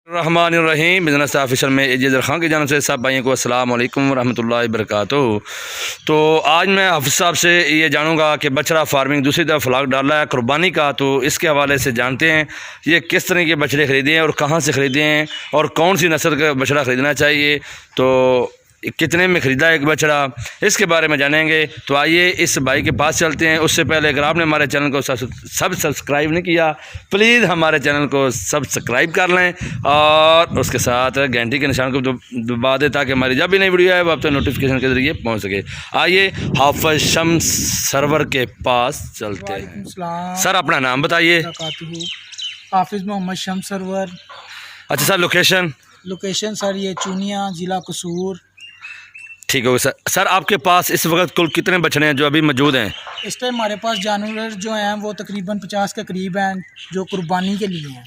रहमानिर्रहीम business officer में एजेज़र खान की जानब से सब भाइयों को अस्सलाम वालेकुम रहमतुल्लाहि वबरकातुहू। तो आज मैं हाफिज़ साहब से ये जानूँगा कि बछड़ा फार्मिंग दूसरी तरफ व्लॉग डाला है कुर्बानी का, तो इसके हवाले से जानते हैं ये किस तरह के बछड़े ख़रीदे हैं और कहाँ से ख़रीदे हैं और कौन सी नस्ल का बछड़ा ख़रीदना चाहिए, तो कितने में ख़रीदा एक बछड़ा, इसके बारे में जानेंगे। तो आइए इस भाई के पास चलते हैं। उससे पहले अगर आपने हमारे चैनल को सब्सक्राइब नहीं किया, प्लीज़ हमारे चैनल को सब्सक्राइब कर लें और उसके साथ घंटी के निशान को दबा दें ताकि हमारी जब भी नई वीडियो आए वो आप तक नोटिफिकेशन के ज़रिए पहुँच सके। आइए हाफिज़ शम्स सरवर के पास चलते हैं। सर अपना नाम बताइए। हाफिज़ मोहम्मद शम्स सरवर। अच्छा सर, लोकेशन सर ये चूनिया, ज़िला कसूर। ठीक है सर। सर आपके पास इस वक्त कुल कितने बछड़े हैं जो अभी मौजूद हैं? इस टाइम हमारे पास जानवर जो हैं वो तकरीबन 50 के करीब हैं जो कुर्बानी के लिए हैं।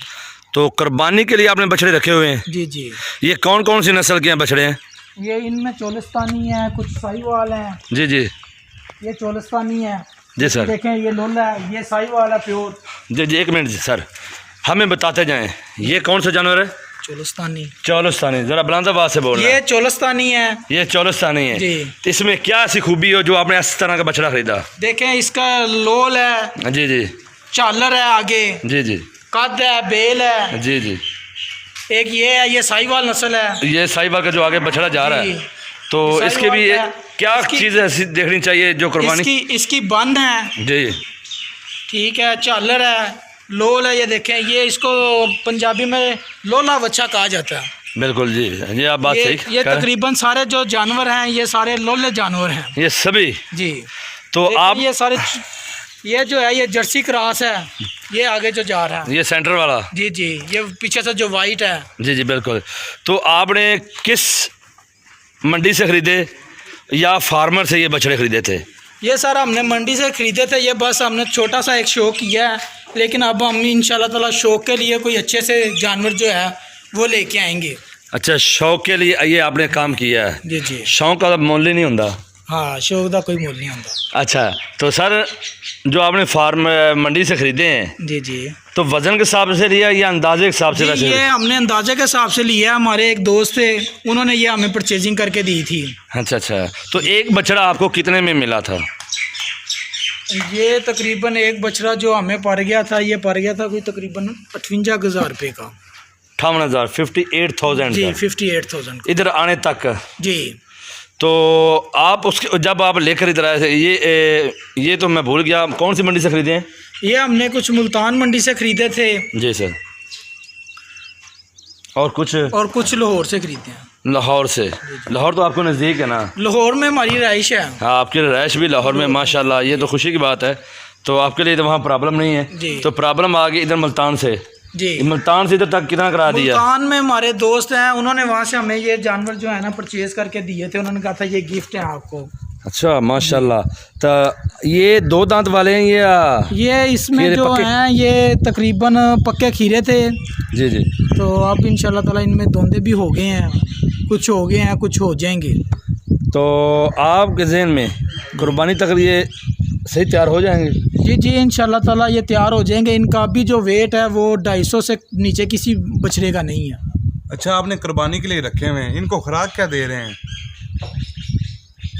तो कुर्बानी के लिए आपने बछड़े रखे हुए हैं? जी जी। ये कौन कौन सी नस्ल के हैं बछड़े हैं? ये इनमें चोलिस्तानी है, कुछ साहिवाल हैं। जी जी। ये चोलिस्तानी है जी सर। देखें ये लोला है, ये साहिवाल है प्योर। जी जी, एक मिनट सर, हमें बताते जाएं ये कौन सा जानवर है? चोलिस्तानी। ज़रा बुलंद आवाज़ से बोलना। ये चोलिस्तानी है। ये चोलिस्तानी है जी। तो इसमें क्या ऐसी खूबी हो जो आपने इस तरह का बछड़ा खरीदा? देखें इसका लोल है। जी जी। चालर है आगे। जी जी। कद है, बेल है। जी जी। एक ये है, ये साहिवाल नस्ल है। ये साहिवाल का जो आगे बछड़ा जा रहा है, तो इसके भी क्या चीज़ ऐसी देखनी चाहिए जो कुर्बानी? इसकी बंद है। जी ठीक है। चालर है, लोल है। ये देखें, ये इसको पंजाबी में लोला बच्चा कहा जाता है। बिल्कुल जी, ये आप बात सही। ये तकरीबन सारे जो जानवर हैं ये सारे लोले जानवर हैं, ये सभी जी। तो आप ये सारे, ये जो है ये जर्सी क्रॉस है, ये आगे जो जा रहा है ये सेंटर वाला। जी जी। ये पीछे से जो वाइट है। जी जी बिल्कुल। तो आपने किस मंडी से ख़रीदे या फार्मर से ये बछड़े ख़रीदे थे? ये सर हमने मंडी से ख़रीदे थे। ये बस हमने छोटा सा एक शौक किया है, लेकिन अब हम इंशाल्लाह ताला शौक के लिए कोई अच्छे से जानवर जो है वो लेके आएंगे। अच्छा, शौक के लिए ये आपने काम किया है? जी जी। शौक का मोल नहीं होता? हाँ, शौक का कोई मोल नहीं होता। अच्छा, तो सर जो आपने मंडी से ख़रीदे हैं, जी जी, तो वज़न के हिसाब से लिया या अंदाजे के हिसाब से? ये हमने अंदाजे के हिसाब से लिया। हमारे एक दोस्त थे, उन्होंने ये हमें परचेजिंग करके दी थी। अच्छा अच्छा। तो एक बछड़ा आपको कितने में मिला था? ये तकरीबन एक बछड़ा जो हमें पड़ गया था, ये पड़ गया था कोई तकरीबन 58,000 रुपये का। 58,000, 58,000 जी, 58,000 इधर आने तक। जी। तो आप उसके जब आप लेकर इधर आए थे, ये तो मैं भूल गया, कौन सी मंडी से ख़रीदे हैं? ये हमने कुछ मुल्तान मंडी से ख़रीदे थे। जी सर। और कुछ लाहौर से ख़रीदे हैं। लाहौर से? लाहौर तो आपको नज़दीक है ना? लाहौर में हमारी रहाइश है। हाँ, आपकी रहाइश भी लाहौर में, माशाल्लाह, ये तो खुशी की बात है। तो आपके लिए तो वहाँ प्रॉब्लम नहीं है जी। तो प्रॉब्लम आ गई इधर मुल्तान से। जी। मुल्तान से इधर तक कितना करा दिया? मुल्तान में हमारे दोस्त हैं, उन्होंने वहाँ से हमें ये जानवर जो है ना परचेज़ करके दिए थे। उन्होंने कहा था ये गिफ्ट है आपको। अच्छा माशाल्लाह। तो ये 2 दांत वाले हैं ये इसमें जो हैं ये तकरीबन पक्के खीरे थे। जी जी। तो अब इंशाल्लाह ताला इनमें दोंदे भी हो गए हैं, कुछ हो गए हैं, कुछ हो जाएंगे। तो आपके ज़हन में कुर्बानी तक ये सही तैयार हो जाएंगे? जी जी, इंशाल्लाह ताला ये तैयार हो जाएंगे। इनका भी जो वेट है वो 250 से नीचे किसी बछड़े का नहीं है। अच्छा, आपने कुर्बानी के लिए रखे हुए हैं, इनको खुराक क्या दे रहे हैं?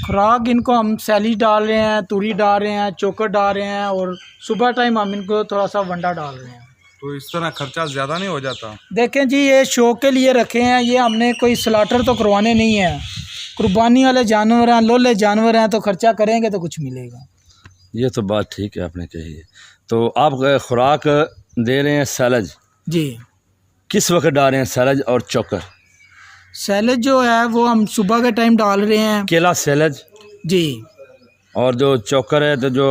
खुराक इनको हम सैली डाल रहे हैं, तूरी डाल रहे हैं, चोकर डाल रहे हैं और सुबह टाइम हम इनको थोड़ा सा वंडा डाल रहे हैं। तो इस तरह खर्चा ज़्यादा नहीं हो जाता? देखें जी, ये शौक के लिए रखे हैं, ये हमने कोई स्लाटर तो करवाने नहीं है। कुर्बानी वाले जानवर हैं, लोले जानवर हैं, तो खर्चा करेंगे तो कुछ मिलेगा। ये तो बात ठीक है आपने कही है। तो आप खुराक दे रहे हैं सैलज? जी। किस वक्त डाल रहे हैं सैलज और चोकर? सैलज जो है वो हम सुबह के टाइम डाल रहे हैं, केला सैलज जी। और जो चोकर है तो जो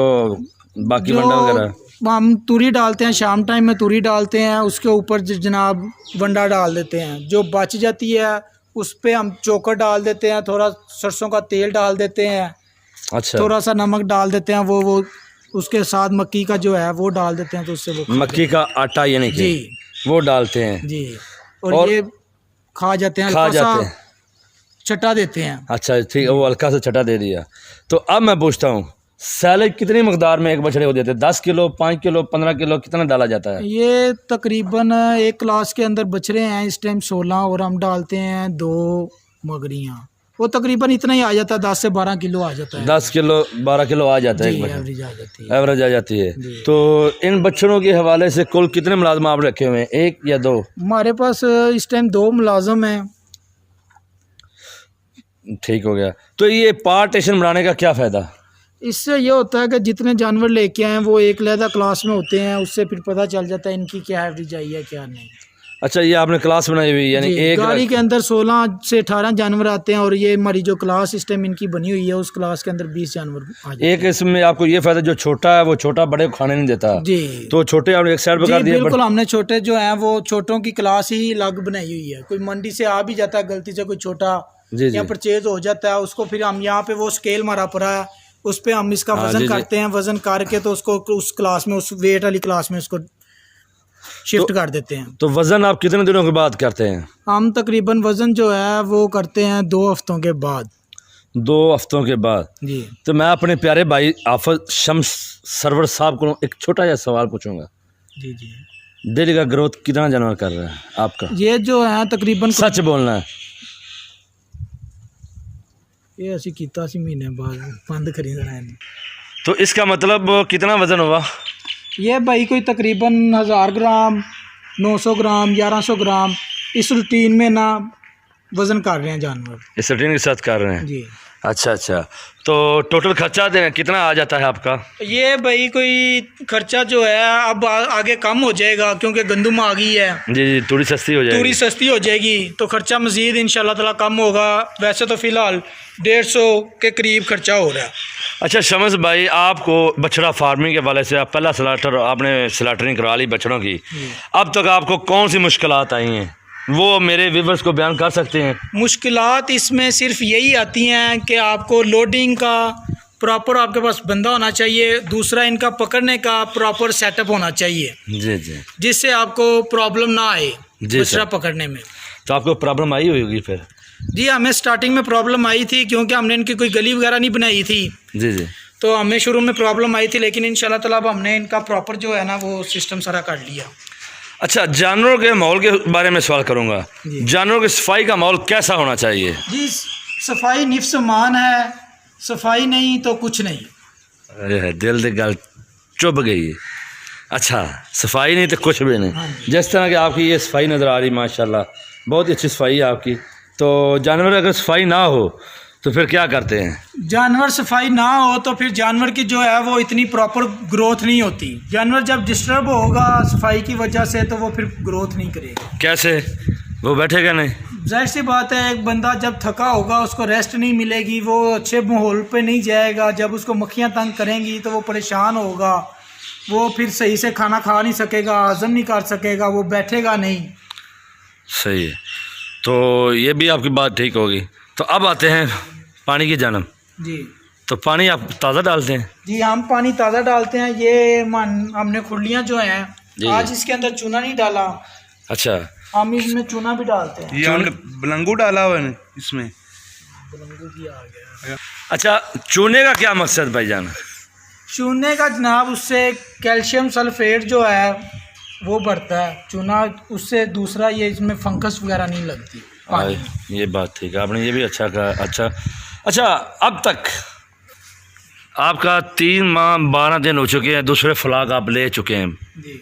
बाकी वंडा वगैरह हम तूरी डालते हैं, शाम टाइम में तूरी डालते हैं, उसके ऊपर जनाब वंडा डाल देते हैं। जो बच जाती है उस पर हम चोकर डाल देते हैं, थोड़ा सरसों का तेल डाल देते हैं। अच्छा। थोड़ा सा नमक डाल देते हैं, वो उसके साथ मक्की का जो है वो डाल देते हैं, तो उससे वो मक्की का आटा यानी जी वो डालते हैं जी। और ये खा जाते हैं, छटा देते हैं। अच्छा ठीक है, वो हल्का सा छटा दे दिया। तो अब मैं पूछता हूँ सैलेज कितनी मकदार में एक बछड़े को देते हैं? 10 किलो, 5 किलो, 15 किलो, कितना डाला जाता है? ये तकरीबन एक क्लास के अंदर बछड़े हैं इस टाइम 16 और हम डालते हैं 2 मगरियाँ, वो तकरीबन इतना ही आ जाता है, 10 से 12 किलो आ जाता है। 10 किलो 12 किलो आ जाता है, एवरेज आ जाती है। एवरेज आ जाती है। तो इन बच्चों के हवाले से कुल कितने मुलाजम आप रखे हुए हैं, 1 या 2? हमारे पास इस टाइम 2 मुलाजम हैं। ठीक हो गया। तो ये पार्टीशन बनाने का क्या फ़ायदा? इससे ये होता है कि जितने जानवर लेके आए वो एक अलग क्लास में होते हैं, उससे फिर पता चल जाता है इनकी क्या एवरेज आई है क्या नहीं। अच्छा, ये आपने क्लास बनाई हुई, यानी एक गाड़ी के अंदर 16 से 18 जानवर आते हैं और ये हमारी जो क्लास सिस्टम इनकी बनी हुई है उस क्लास के अंदर 20 जानवर आ जाते हैं। एक इसमें आपको ये फायदा, जो छोटा है वो छोटा बड़े को खाने नहीं देता जी, तो छोटे आपने एक साइड पर कर दिया। बिल्कुल, हमने छोटे जो हैं वो छोटों की क्लास ही अलग बनाई हुई है। कोई मंडी से आ भी जाता है गलती से कोई छोटा या परचेज हो जाता है, उसको फिर हम यहाँ पे वो स्केल मारा पड़ा है, उस पे हम इसका वजन करते हैं, वजन करके तो उसको उस क्लास में, उस वेट वाली क्लास में उसको शिफ्ट कर देते हैं। तो वजन आप कितने दिनों के बाद करते हैं? हम तकरीबन वजन जो है वो करते हैं 2 हफ्तों के बाद। 2 हफ्तों के बाद जी। तो मैं अपने प्यारे भाई आफत शम्स सरवर साहब को एक छोटा सा सवाल पूछूंगा। जी जी। डेली का ग्रोथ कितना जानवर कर रहा है आपका? ये जो है तकरीबन, सच बोलना है। ये असी कीता सी महीने बाद बंद खरीद रहे हैं। तो इसका मतलब कितना वजन हुआ? ये भाई कोई तकरीबन 1000 ग्राम, 900 ग्राम, 1100 ग्राम इस रूटीन में ना वजन कर रहे हैं जानवर, इस रूटीन के साथ कर रहे हैं जी। अच्छा अच्छा। तो टोटल खर्चा कितना आ जाता है आपका? ये भाई कोई खर्चा जो है अब आगे कम हो जाएगा क्योंकि गंदम आ गई है। जी जी, थोड़ी सस्ती हो जाएगी। थोड़ी सस्ती हो जाएगी तो खर्चा मज़ीद इंशाल्लाह ताला कम होगा। वैसे तो फ़िलहाल 150 के करीब खर्चा हो रहा है। अच्छा शम्स भाई, आपको बछड़ा फार्मिंग के वाले से आप पहला स्लाटर, आपने स्लाटरिंग करवा ली बछड़ों की, अब तक आपको कौन सी मुश्किलात आई हैं वो मेरे व्यूअर्स को बयान कर सकते हैं? मुश्किलात इसमें सिर्फ यही आती हैं कि आपको लोडिंग का प्रॉपर आपके पास बंदा होना चाहिए, दूसरा इनका पकड़ने का प्रॉपर सेटअप होना चाहिए। जी जी। जिससे आपको प्रॉब्लम ना आए बछड़ा पकड़ने में। तो आपको प्रॉब्लम आई होगी फिर? जी, हमें स्टार्टिंग में प्रॉब्लम आई थी क्योंकि हमने इनकी कोई गली वगैरह नहीं बनाई थी। जी जी। तो हमें शुरू में प्रॉब्लम आई थी, लेकिन इंशाल्लाह ताला अब हमने इनका प्रॉपर जो है ना वो सिस्टम सारा कर लिया। अच्छा, जानवरों के माहौल के बारे में सवाल करूंगा। जानवरों की सफाई का माहौल कैसा होना चाहिए? जी, सफाई निफ्स मान है, सफाई नहीं तो कुछ नहीं। अरे दिल की गल चुभ गई है। अच्छा, सफाई नहीं तो कुछ भी नहीं। जिस तरह की आपकी ये सफाई नज़र आ रही, माशाल्लाह बहुत ही अच्छी सफाई है आपकी। तो जानवर अगर सफाई ना हो तो फिर क्या करते हैं? जानवर सफाई ना हो तो फिर जानवर की जो है वो इतनी प्रॉपर ग्रोथ नहीं होती। जानवर जब डिस्टर्ब होगा सफाई की वजह से तो वो फिर ग्रोथ नहीं करेगा। कैसे? वो बैठेगा नहीं? जाहिर सी बात है, एक बंदा जब थका होगा उसको रेस्ट नहीं मिलेगी, वो अच्छे माहौल पे नहीं जाएगा। जब उसको मक्खियाँ तंग करेंगी तो वो परेशान होगा, वो फिर सही से खाना खा नहीं सकेगा, हजम नहीं कर सकेगा, वो बैठेगा नहीं। सही है, तो ये भी आपकी बात ठीक होगी। तो अब आते हैं पानी की जानब। जी। तो पानी आप ताज़ा डालते हैं? जी, हम पानी ताज़ा डालते हैं। ये हमने खुरलियाँ जो हैं आज इसके अंदर चूना नहीं डाला। अच्छा, हम इसमें चूना भी डालते हैं। ये हमने बलंगू डाला हुआ है इसमें। बलंगू भी आ गया। अच्छा, चूने का क्या मकसद भाईजान? चूने का जनाब, उससे कैल्शियम सल्फेट जो है वो बढ़ता है चूना, उससे दूसरा ये इसमें फंगस वगैरह नहीं लगती। ये बात ठीक है, आपने ये भी अच्छा कहा। अच्छा, अब तक आपका 3 माह 12 दिन हो चुके हैं, दूसरे फ्लाग आप ले चुके हैं जी।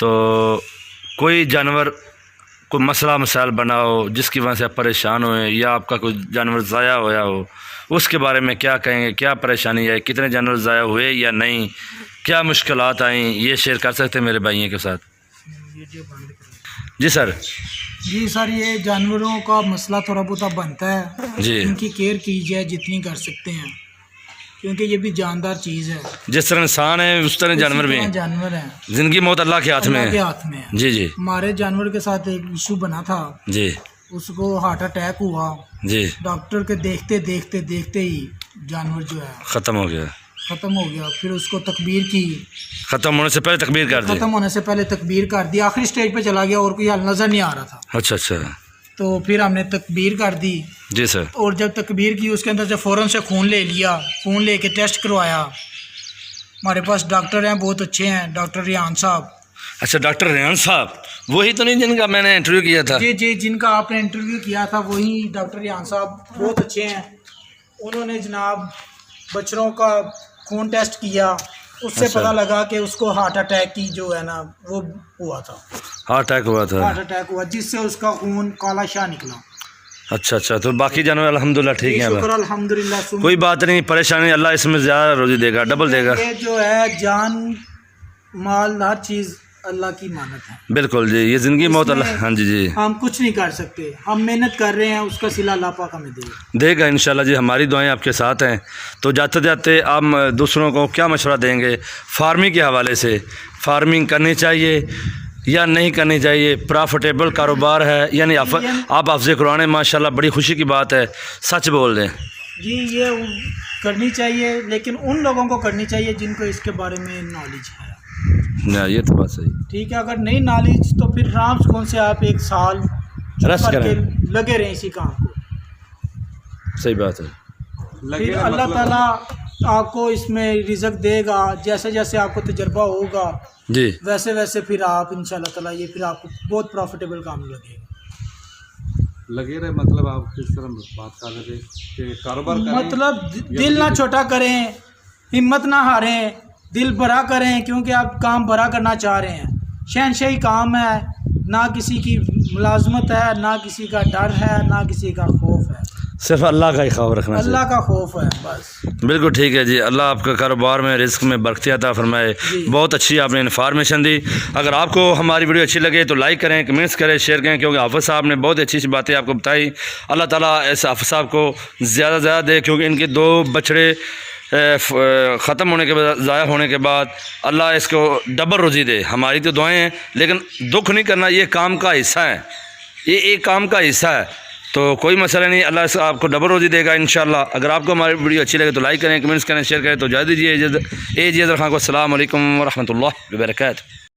तो कोई जानवर कोई मसला मसाइल बना हो जिसकी वजह से आप परेशान हुए या आपका कोई जानवर ज़ाया होया हो, उसके बारे में क्या कहेंगे? क्या परेशानी आई, कितने जानवर ज़ाया हुए या नहीं, क्या मुश्किलात आई, ये शेयर कर सकते हैं मेरे भाइयों के साथ? जी सर। जी सर, ये जानवरों का मसला थोड़ा बहुत बनता है जी। इनकी केयर कीजिए जितनी कर सकते हैं, क्योंकि ये भी जानदार चीज़ है। जिस तरह इंसान है उस तरह जानवर भी हैं। जानवर हैं, जिंदगी मौत अल्लाह के हाथ में है। हाथ में है। जी जी। हमारे जानवर के साथ एक इशू बना था जी, उसको हार्ट अटैक हुआ जी। डॉक्टर के देखते देखते देखते ही जानवर जो है ख़त्म हो गया। ख़त्म हो गया। फिर उसको तकबीर की, ख़त्म होने से पहले तकबीर कर दी। ख़त्म होने से पहले तकबीर कर दी, आखिरी स्टेज पे चला गया और कोई हल नज़र नहीं आ रहा था। अच्छा अच्छा। तो फिर हमने तकबीर कर दी जी सर। और जब तकबीर की उसके अंदर से फ़ौरन से खून ले लिया, खून लेके टेस्ट करवाया। हमारे पास डॉक्टर हैं, बहुत अच्छे हैं, डॉक्टर रियान साहब। अच्छा, डॉक्टर रेहान साहब वही तो नहीं जिनका मैंने इंटरव्यू किया था? जी जी, जिनका आपने इंटरव्यू किया था वही डॉक्टर रियान साहब, बहुत अच्छे हैं। उन्होंने जनाब बच्चों का खून टेस्ट किया, उससे अच्छा। पता लगा कि उसको हार्ट अटैक की जो है ना वो हुआ था। हार्ट अटैक हुआ था? हार्ट अटैक हुआ, जिससे उसका खून काला शाह निकला। अच्छा अच्छा, तो बाकी जानवर अल्हम्दुलिल्लाह ठीक है? शुक्र अल्हम्दुलिल्लाह। कोई बात नहीं, परेशानी अल्लाह इसमें ज़्यादा रोज़ी देगा, डबल देगा। ये जो है जान माल हर चीज़ अल्लाह की मानत है। बिल्कुल जी, ये ज़िंदगी मौत अल्लाह। हाँ जी जी, हम कुछ नहीं कर सकते, हम मेहनत कर रहे हैं, उसका सिला अल्लाह पाक हमें देगा इंशाल्लाह जी। हमारी दुआएं आपके साथ हैं। तो जाते जाते आप दूसरों को क्या मशवरा देंगे फार्मिंग के हवाले से? फार्मिंग करनी चाहिए या नहीं करनी चाहिए? प्रॉफिटेबल कारोबार है या नहीं? आप हाफ़िज़ कुरान हैं माशाल्लाह, बड़ी खुशी की बात है, सच बोल दें जी। ये करनी चाहिए, लेकिन उन लोगों को करनी चाहिए जिनको इसके बारे में नॉलेज है ना। ये तो बात सही। ठीक है, अगर नहीं नॉलेज तो फिर राम कौन से आप एक साल रेस्ट करें, लगे रहें इसी काम को। सही बात है। फिर अल्लाह ताला आपको इसमें रिज़्क देगा, जैसे जैसे आपको तजर्बा होगा जी, वैसे वैसे फिर आप इंशाल्लाह ताला ये फिर आपको बहुत प्रॉफिटेबल काम लगेगा। लगे रहे मतलब आप किस तरह बात कर रहे थे कि कारोबार करें, मतलब दिल ना छोटा करें, हिम्मत ना हारें, दिल बड़ा करें, क्योंकि आप काम बड़ा करना चाह रहे हैं। शहनशाही काम है, ना किसी की मुलाजमत है, ना किसी का डर है, ना किसी का खौफ है, सिर्फ अल्लाह का ही खौफ रखना चाहिए। अल्लाह का खौफ है बस। बिल्कुल ठीक है जी। अल्लाह आपका कारोबार में रिस्क में बरकत अता फरमाए। बहुत अच्छी आपने इन्फॉर्मेशन दी। अगर आपको हमारी वीडियो अच्छी लगे तो लाइक करें, कमेंट्स करें, शेयर करें, क्योंकि हाफ़िज़ साहब ने बहुत अच्छी अच्छी बातें आपको बताई। अल्लाह ताला इस हाफ़िज़ साहब को ज़्यादा से ज़्यादा दे, क्योंकि इनके 2 बछड़े ख़त्म होने के बाद, ज़ाया होने के बाद अल्लाह इसको डबल रोज़ी दे। हमारी तो दुआएँ हैं, लेकिन दुख नहीं करना, ये काम का हिस्सा है, ये एक काम का हिस्सा है, तो कोई मसला नहीं। अल्लाह से आपको डबल रोज़ी देगा इंशाल्लाह। अगर आपको हमारी वीडियो अच्छी लगे तो लाइक करें, कमेंट्स करें, शेयर करें। तो इजाज़त दीजिए, इजाज़त खान को। अस्सलाम वालेकुम व रहमतुल्लाहि व बरकातहू।